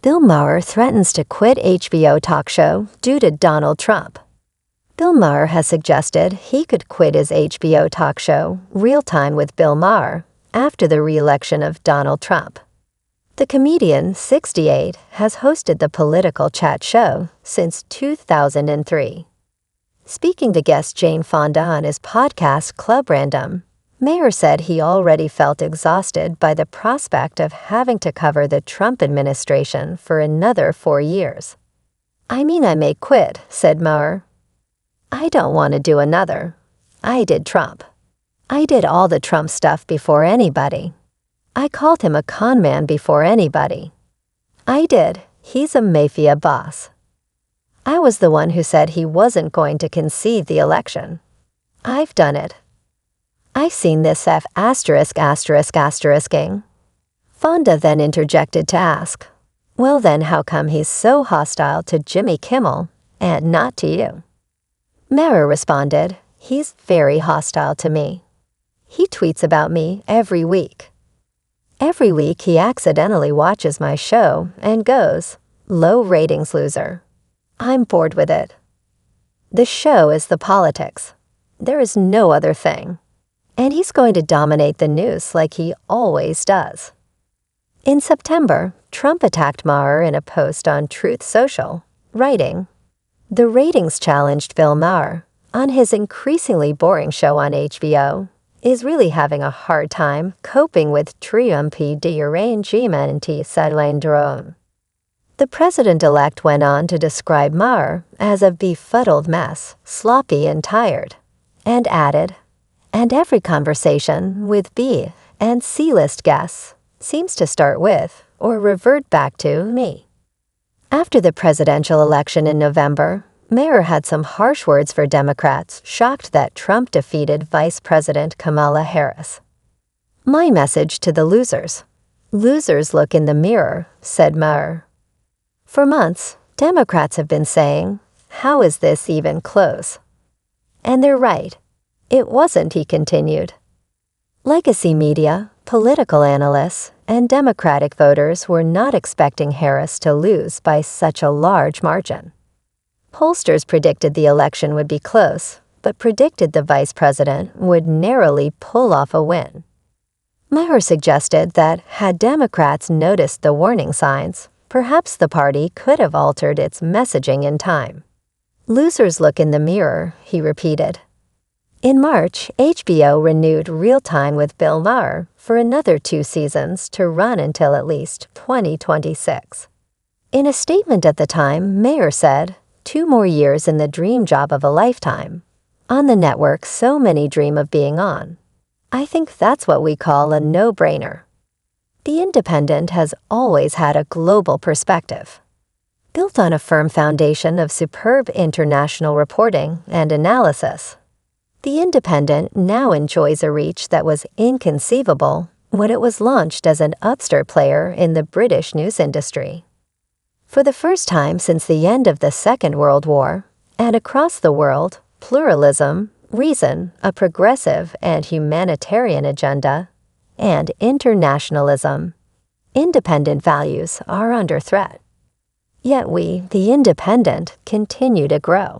Bill Maher threatens to quit HBO talk show due to Donald Trump. Bill Maher has suggested he could quit his HBO talk show, Real Time with Bill Maher, after the re-election of Donald Trump. The comedian, 68, has hosted the political chat show since 2003. Speaking to guest Jane Fonda on his podcast Club Random, Maher said he already felt exhausted by the prospect of having to cover the Trump administration for another 4 years. "I mean, I may quit," said Maher. "I don't want to do another. I did Trump. I did all the Trump stuff before anybody. I called him a con man before anybody. I did. He's a mafia boss. I was the one who said he wasn't going to concede the election. I've done it. I've seen this *****ing. Fonda then interjected to ask, "Well then, how come he's so hostile to Jimmy Kimmel and not to you?" Maher responded, "He's very hostile to me. He tweets about me every week. Every week he accidentally watches my show and goes, 'Low ratings loser.' I'm bored with it. The show is the politics. There is no other thing. And he's going to dominate the news like he always does." In September, Trump attacked Maher in a post on Truth Social, writing, "The ratings challenged Bill Maher on his increasingly boring show on HBO is really having a hard time coping with Trump derangement syndrome." The president-elect went on to describe Maher as a befuddled mess, sloppy and tired, and added, "And every conversation with B and C-list guests seems to start with or revert back to me." After the presidential election in November, Maher had some harsh words for Democrats shocked that Trump defeated Vice President Kamala Harris. "My message to the losers. Losers look in the mirror," said Maher. For months, Democrats have been saying, "How is this even close?" And they're right. It wasn't, he continued. Legacy media, political analysts, and Democratic voters were not expecting Harris to lose by such a large margin. Pollsters predicted the election would be close, but predicted the vice president would narrowly pull off a win. Maher suggested that had Democrats noticed the warning signs, perhaps the party could have altered its messaging in time. "Losers look in the mirror," he repeated. In March, HBO renewed Real Time with Bill Maher for another 2 seasons to run until at least 2026. In a statement at the time, Maher said, "2 more years in the dream job of a lifetime. On the network so many dream of being on. I think that's what we call a no-brainer." The Independent has always had a global perspective. Built on a firm foundation of superb international reporting and analysis, The Independent now enjoys a reach that was inconceivable when it was launched as an upstart player in the British news industry. For the first time since the end of the Second World War, and across the world, pluralism, reason, a progressive and humanitarian agenda, and internationalism, independent values are under threat. Yet we, the Independent, continue to grow.